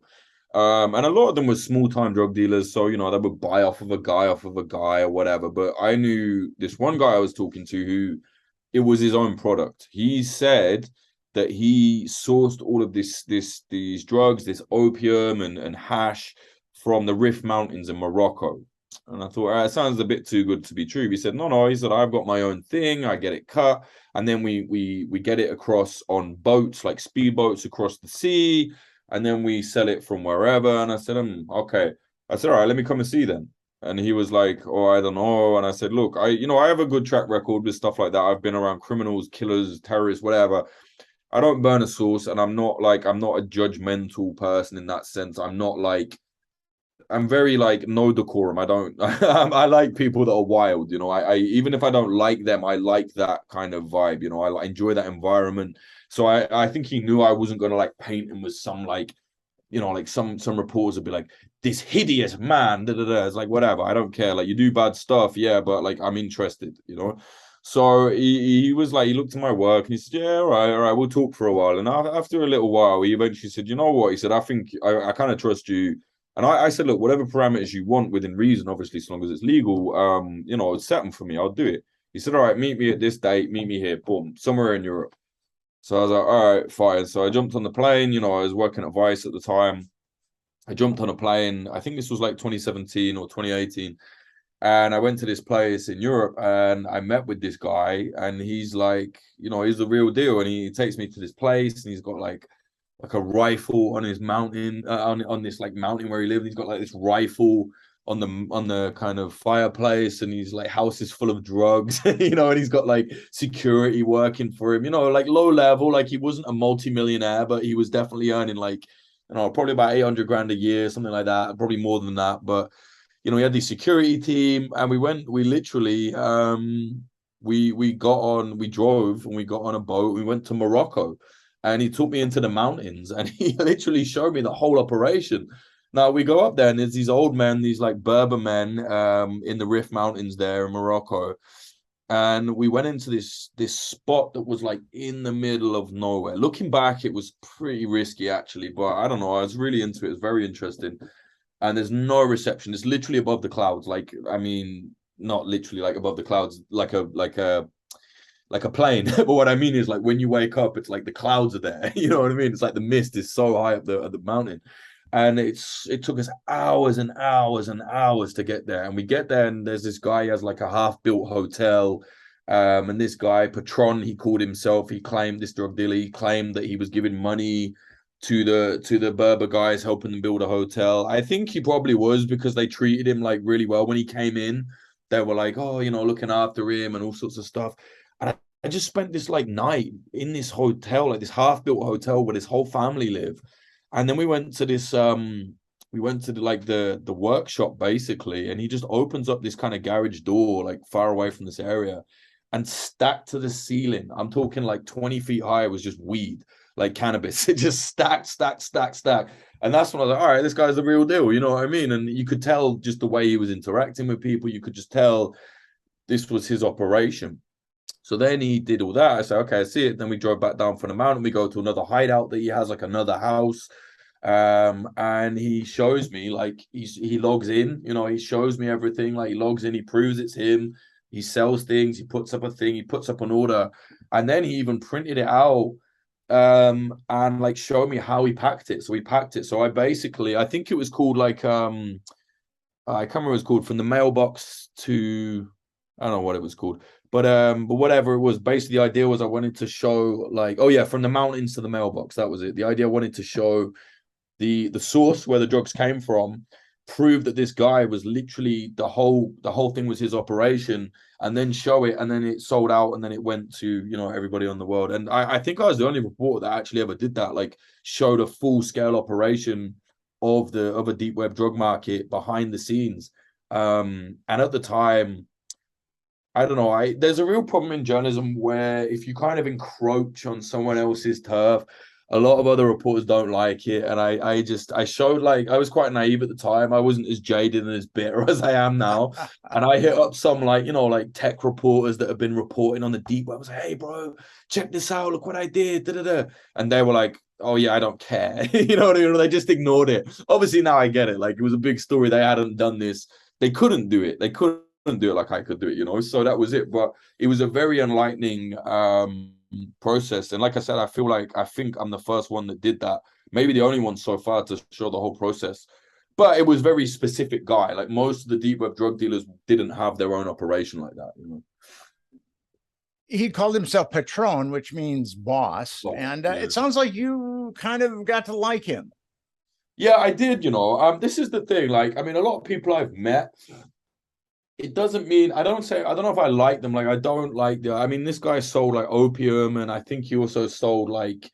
And a lot of them were small-time drug dealers, so, you know, they would buy off of a guy or whatever. But I knew this one guy I was talking to who, it was his own product. He said that he sourced all of these drugs, this opium and hash, from the Rif Mountains in Morocco. And I thought, it sounds a bit too good to be true. He said, no. He said, I've got my own thing. I get it cut, and then we get it across on boats, like speedboats across the sea. And then we sell it from wherever. And I said, okay. I said, all right, let me come and see then. And he was like, oh, I don't know. And I said, look, I have a good track record with stuff like that. I've been around criminals, killers, terrorists, whatever. I don't burn a source, and I'm not a judgmental person in that sense. I'm very like no decorum. I don't. I like people that are wild. You know, I even if I don't like them, I like that kind of vibe. You know, I enjoy that environment. So I think he knew I wasn't going to like paint him with some like, you know, like some reporters would be like, this hideous man. It's like, whatever. I don't care. Like, you do bad stuff, yeah, but like, I'm interested. You know. So he was like, he looked at my work and he said, yeah, all right, we'll talk for a while. And after a little while, he eventually said, you know what? He said, I think I kind of trust you. And I said, look, whatever parameters you want within reason, obviously, as long as it's legal, you know, set them for me. I'll do it. He said, all right, meet me at this date. Meet me here. Boom, somewhere in Europe. So I was like, all right, fine. So I jumped on the plane. You know, I was working at Vice at the time. I jumped on a plane. I think this was like 2017 or 2018. And I went to this place in Europe, and I met with this guy. And he's like, you know, he's the real deal. And he takes me to this place, and he's got like a rifle on his mountain, on this like mountain where he lived. He's got like this rifle on the kind of fireplace, and he's like, house is full of drugs, you know, and he's got like security working for him, you know, like low level, like he wasn't a multi-millionaire, but he was definitely earning like, you know, probably about 800 grand a year, something like that, probably more than that. But, you know, he had the security team, and we literally, we drove and we got on a boat. We went to Morocco, and he took me into the mountains, and he literally showed me the whole operation. Now we go up there, and there's these old men, these like Berber men, in the Rif Mountains there in Morocco. And we went into this spot that was like in the middle of nowhere. Looking back, it was pretty risky actually, but I don't know. I was really into it. It's very interesting. And there's no reception. It's literally above the clouds. Like, I mean, not literally like above the clouds, like a plane. But what I mean is, like, when you wake up, it's like the clouds are there. You know what I mean? It's like the mist is so high up the mountain. And it took us hours and hours and hours to get there. And we get there, and there's this guy, he has like a half-built hotel. And this guy, Patron, he called himself, he claimed, this drug dealer, he claimed that he was giving money to the Berber guys, helping them build a hotel. I think he probably was, because they treated him like really well when he came in. They were like, oh, you know, looking after him and all sorts of stuff. And I just spent this like night in this hotel, like this half-built hotel where this whole family live. And then we went to this we went to the workshop basically, and he just opens up this kind of garage door like far away from this area, and stacked to the ceiling, I'm talking like 20 feet high, was just weed, like cannabis. It just stacked. And that's when I was like, all right, this guy's the real deal, you know what I mean? And you could tell just the way he was interacting with people, you could just tell this was his operation. So then he did all that. I said, okay, I see it. Then we drove back down from the mountain. We go to another hideout that he has, like another house. And he shows me, like, he logs in, you know, he shows me everything. Like, he logs in, he proves it's him. He sells things, he puts up a thing, he puts up an order. And then he even printed it out and like showed me how he packed it. So he packed it. So I think it was called like I can't remember what it was called, from the mailbox to, I don't know what it was called, but whatever it was, basically the idea was I wanted to show, like, oh yeah, from the mountains to the mailbox, that was it. The idea I wanted to show the source where the drugs came from, prove that this guy was literally the whole thing was his operation, and then show it, and then it sold out, and then it went to, you know, everybody on the world. And I think I was the only reporter that actually ever did that, like showed a full scale operation of a deep web drug market behind the scenes. And at the time, I don't know, there's a real problem in journalism where if you kind of encroach on someone else's turf, a lot of other reporters don't like it. And I showed, like, I was quite naive at the time. I wasn't as jaded and as bitter as I am now. And I hit up some, like, you know, like tech reporters that have been reporting on the deep web. I was like, hey, bro, check this out. Look what I did. Da, da, da. And they were like, oh, yeah, I don't care. You know what I mean? They just ignored it. Obviously, now I get it. Like, it was a big story. They hadn't done this. They couldn't do it. They couldn't do it like I could do it, you know? So that was it. But it was a very enlightening process. And like I said, I think I'm the first one that did that, maybe the only one so far to show the whole process. But it was very specific guy. Like, most of the deep web drug dealers didn't have their own operation like that, you know. He called himself Patron, which means boss. And it sounds like you kind of got to like him. Yeah, I did, you know. This is the thing. Like, I mean, a lot of people I've met, it doesn't mean, I don't know if I like them. Like, I don't like I mean, this guy sold like opium, and I think he also sold like,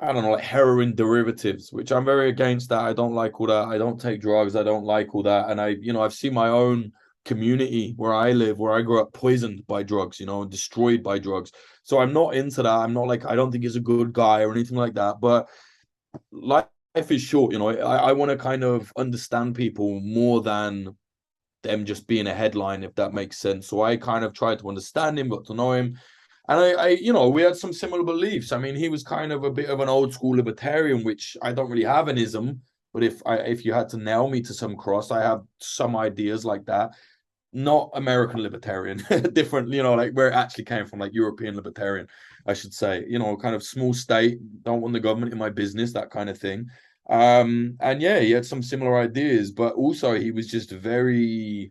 I don't know, like heroin derivatives, which I'm very against that. I don't like all that. I don't take drugs. I don't like all that. And I've seen my own community where I live, where I grew up, poisoned by drugs, you know, destroyed by drugs. So I'm not into that. I'm not like, I don't think he's a good guy or anything like that. But life is short, you know. I want to kind of understand people more than them just being a headline, if that makes sense. So I kind of tried to understand him, got to know him. And I you know, we had some similar beliefs. I mean, he was kind of a bit of an old school libertarian, which I don't really have an ism, but if you had to nail me to some cross, I have some ideas like that. Not American libertarian, different, you know, like where it actually came from, like European libertarian, I should say, you know, kind of small state, don't want the government in my business, that kind of thing. And yeah, he had some similar ideas, but also he was just he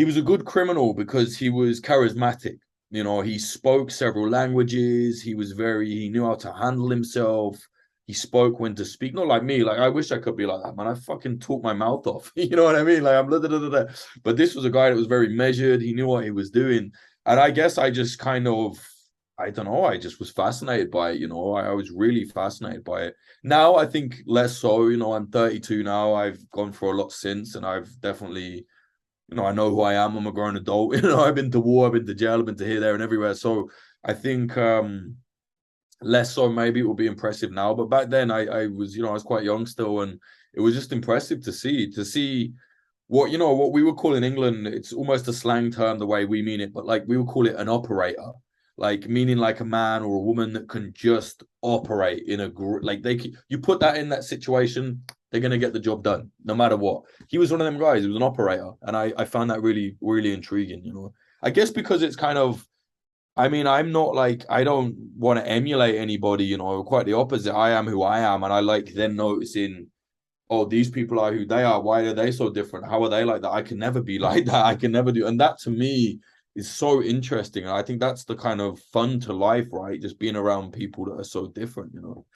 was a good criminal because he was charismatic. You know, he spoke several languages. He knew how to handle himself. He spoke when to speak. Not like me. Like, I wish I could be like that, man. I fucking talk my mouth off. You know what I mean? Like, I'm blah, blah, blah, blah. But this was a guy that was very measured. He knew what he was doing. And I guess I just kind of, I don't know, I just was fascinated by it, you know. I was really fascinated by it. Now, I think less so, you know. I'm 32 now. I've gone through a lot since, and I've definitely, you know, I know who I am. I'm a grown adult. You know, I've been to war, I've been to jail, I've been to here, there, and everywhere. So I think less so, maybe it will be impressive now. But back then, I was, you know, I was quite young still, and it was just impressive to see what, you know, what we would call in England, it's almost a slang term the way we mean it, but like we would call it an operator. Like, meaning like a man or a woman that can just operate in a like you put that in that situation, they're going to get the job done no matter what. He was one of them guys. He was an operator, and I found that really, really intriguing, you know. I guess because it's kind of, I mean, I'm not like, I don't want to emulate anybody, you know. Quite the opposite. I am who I am, and I like then noticing, oh, these people are who they are. Why are they so different? How are they like that? I can never be like that. I can never do. And that to me is so interesting. And I think that's the kind of fun to life, right? Just being around people that are so different, you know.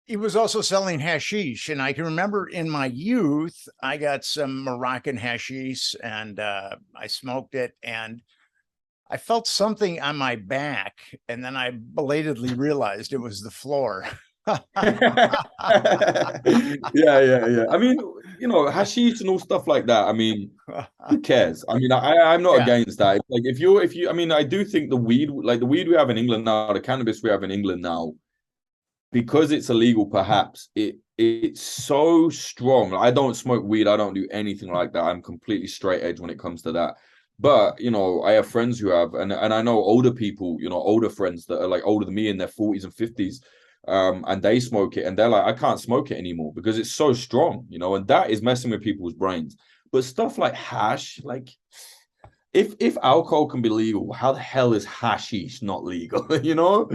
He was also selling hashish, and I can remember in my youth, I got some Moroccan hashish, and I smoked it, and I felt something on my back, and then I belatedly realized it was the floor. Yeah. I mean, you know, hashish and all stuff like that. I mean, who cares? I mean, I'm not against that. It's like if you, I mean, I do think the weed, like the weed we have in England now, the cannabis we have in England now, because it's illegal, perhaps it's so strong. I don't smoke weed. I don't do anything like that. I'm completely straight edge when it comes to that. But you know, I have friends who have, and I know older people, you know, older friends that are like older than me in their 40s and 50s, and they smoke it, and they're like, I can't smoke it anymore because it's so strong, you know, and that is messing with people's brains. But stuff like hash, like if alcohol can be legal, how the hell is hashish not legal? You know?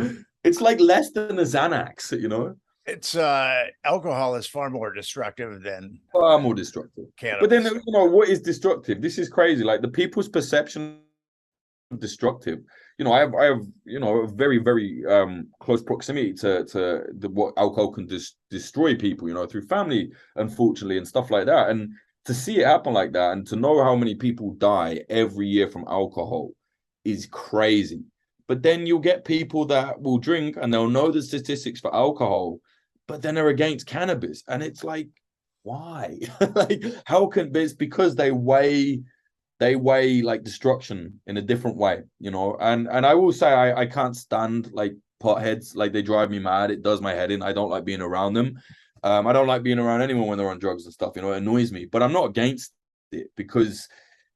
It's like less than a Xanax, you know. It's alcohol is far more destructive than far more destructive. Cannabis. But then, you know, what is destructive? This is crazy. Like the people's perception of destructive. You know, I have you know, a very, very close proximity to what alcohol can destroy people, you know, through family, unfortunately, and stuff like that. And to see it happen like that, and to know how many people die every year from alcohol is crazy. But then you'll get people that will drink and they'll know the statistics for alcohol, but then they're against cannabis. And it's like, why? Like, how can it's because they weigh like destruction in a different way, you know? And I will say I can't stand like potheads, like they drive me mad. It does my head in. I don't like being around them. I don't like being around anyone when they're on drugs and stuff, you know, it annoys me. But I'm not against it because,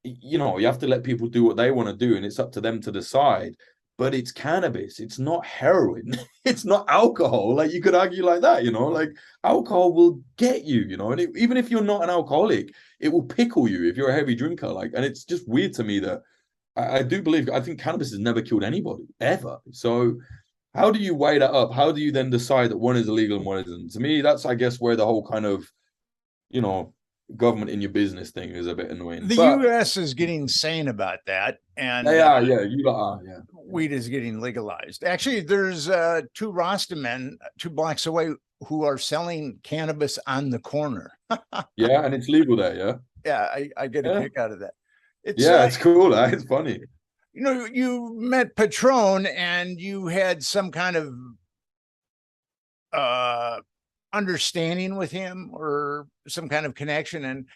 you know, you have to let people do what they want to do and it's up to them to decide. But it's cannabis. It's not heroin. It's not alcohol. Like you could argue like that, you know, like alcohol will get you, you know, and even if you're not an alcoholic, it will pickle you if you're a heavy drinker. Like, and it's just weird to me that I do believe, I think cannabis has never killed anybody ever. So how do you weigh that up? How do you then decide that one is illegal and one isn't? To me, that's, I guess, where the whole kind of, you know, government in your business thing is a bit annoying. The U.S. is getting sane about that, and weed is getting legalized. Actually, there's two Rasta men 2 blocks away who are selling cannabis on the corner. Yeah, and it's legal there. Yeah, yeah, I get a kick out of that. It's cool. It's funny. You know, you met Patron and you had some kind of understanding with him or some kind of connection. And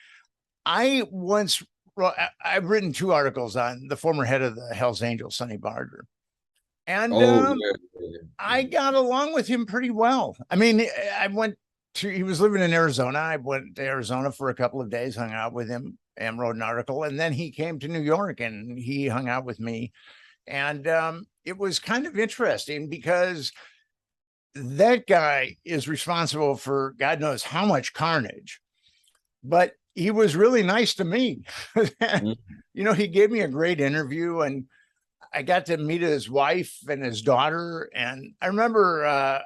I've written 2 articles on the former head of the Hells Angels, Sonny Barger. And I got along with him pretty well. I mean, he was living in Arizona. I went to Arizona for a couple of days, hung out with him and wrote an article. And then he came to New York and he hung out with me. And it was kind of interesting because that guy is responsible for God knows how much carnage, but he was really nice to me. You know, he gave me a great interview and I got to meet his wife and his daughter. And I remember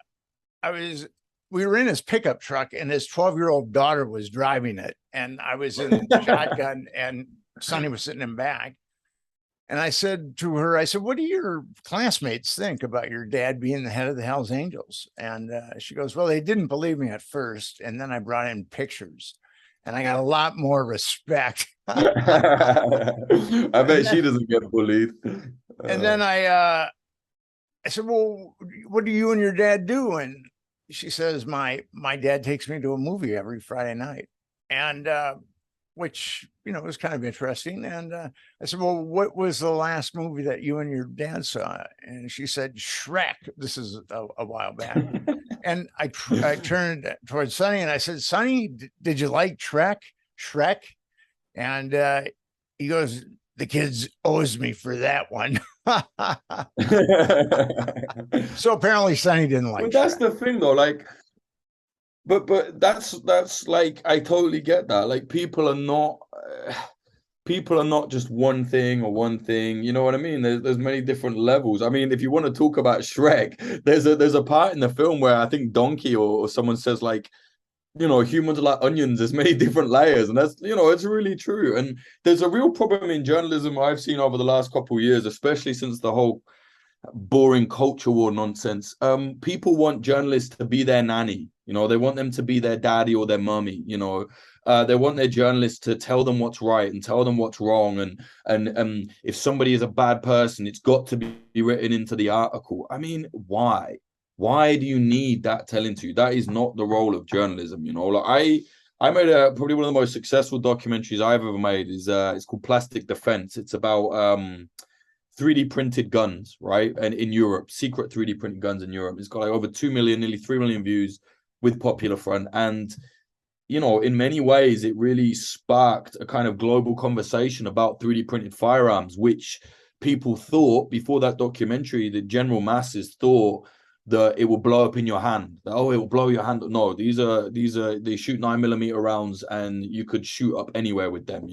we were in his pickup truck and his 12-year-old daughter was driving it. And I was in the shotgun and Sonny was sitting in back. And I said to her, I said, what do your classmates think about your dad being the head of the Hells Angels? And she goes, well, they didn't believe me at first. And then I brought in pictures and I got a lot more respect. I bet she doesn't get bullied. And then I said, well, what do you and your dad do? And she says, my dad takes me to a movie every Friday night. And which, you know, was kind of interesting. And I said, well, what was the last movie that you and your dad saw? And she said, Shrek. This is a while back. And I turned towards Sonny and I said, Sonny, did you like Shrek? And he goes, the kids owes me for that one. So apparently Sonny didn't like But that's Shrek. the thing though, like, but that's like, I totally get that. Like people are not just one thing or one thing, you know what I mean? There's many different levels. I mean, if you want to talk about Shrek, there's a part in the film where I think Donkey or someone says like, humans are like onions. There's many different layers, and that's, it's really true. And there's a real problem in journalism I've seen over the last couple of years, especially since the whole boring culture war nonsense. People want journalists to be their nanny. They want them to be their daddy or their mummy. They want their journalists to tell them what's right and tell them what's wrong. And if somebody is a bad person, it's got to be written into the article. I mean, why? Why do you need that telling to you? That is not the role of journalism. Like I made probably one of the most successful documentaries I've ever made. It's called Plastic Defense. It's about 3D printed guns, right? And in Europe, secret 3D printed guns in Europe. It's got like over 2 million, nearly 3 million views with Popular Front. And, in many ways, it really sparked a kind of global conversation about 3D printed firearms, which people thought before that documentary, the general masses thought that it will blow up in your hand. Oh, it will blow your hand. No, they shoot 9mm rounds and you could shoot up anywhere with them,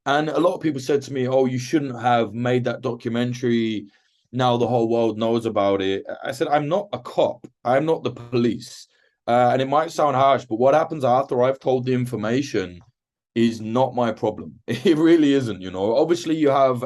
And a lot of people said to me, oh, you shouldn't have made that documentary. Now the whole world knows about it. I said, I'm not a cop. I'm not the police. And it might sound harsh, but what happens after I've told the information is not my problem. It really isn't, Obviously, you have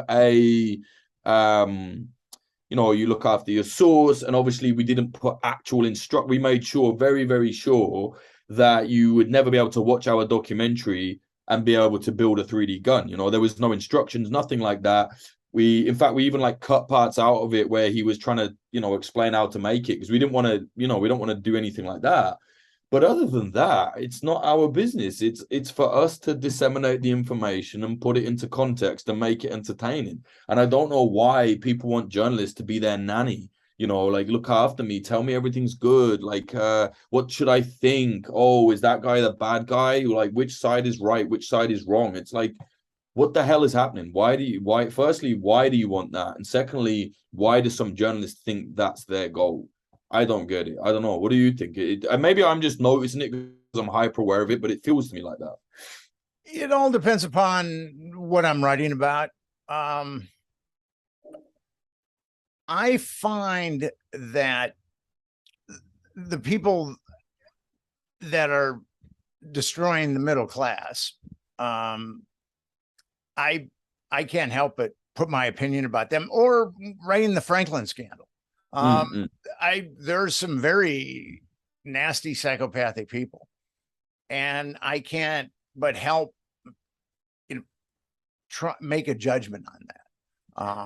you look after your source, and obviously we didn't put actual we made sure, very, very sure, that you would never be able to watch our documentary and be able to build a 3D gun. There was no instructions, nothing like that. We even like cut parts out of it where he was trying to, explain how to make it, because we didn't want to, we don't want to do anything like that. But other than that, it's not our business. It's for us to disseminate the information and put it into context and make it entertaining. And I don't know why people want journalists to be their nanny. Like, look after me, tell me everything's good. Like, what should I think? Oh, is that guy the bad guy? Like, which side is right? Which side is wrong? It's like, what the hell is happening? Firstly, why do you want that? And secondly, why do some journalists think that's their goal? I don't get it. I don't know. What do you think? Maybe I'm just noticing it because I'm hyper aware of it, but it feels to me like that. It all depends upon what I'm writing about. I find that the people that are destroying the middle class, I can't help but put my opinion about them, or writing the Franklin scandal. There's some very nasty psychopathic people, and I can't but help make a judgment on that.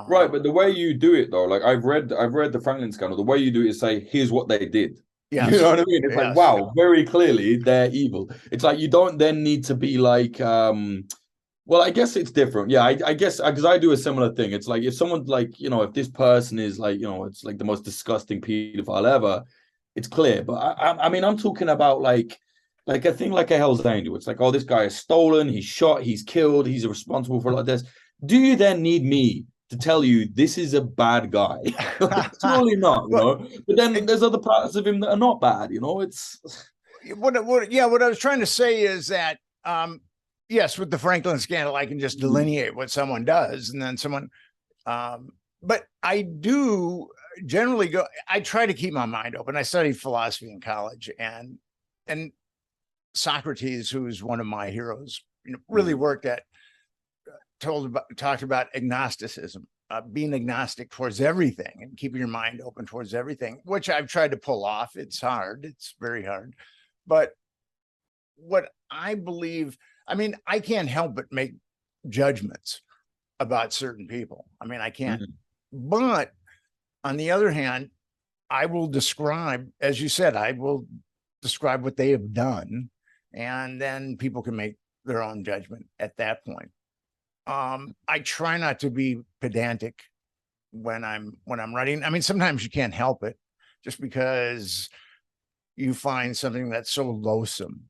Right, but the way you do it though, like I've read the Franklin scandal. The way you do it is say, here's what they did. Yes. You know what I mean? It's like, wow, very clearly they're evil. It's like, you don't then need to be like, well, I guess it's different. Yeah, I guess, because I do a similar thing. It's like, if someone like, if this person is like, it's like the most disgusting pedophile ever, it's clear. But I mean, I'm talking about like a thing like a Hell's Angel. It's like, oh, this guy is stolen, he's shot, he's killed, he's responsible for a lot of this. Do you then need me to tell you this is a bad guy? Surely not, But then there's other parts of him that are not bad, It's what I was trying to say is that yes, with the Franklin scandal, I can just delineate what someone does, and then someone. But I do generally I try to keep my mind open. I studied philosophy in college, and Socrates, who's one of my heroes, really talked about agnosticism, being agnostic towards everything and keeping your mind open towards everything, which I've tried to pull off. It's hard. It's very hard. But what I believe, I mean, I can't help but make judgments about certain people. I mean, I can't. But on the other hand, I will describe, as you said, I will describe what they have done, and then people can make their own judgment at that point. I try not to be pedantic when I'm writing. I mean, sometimes you can't help it, just because you find something that's so loathsome.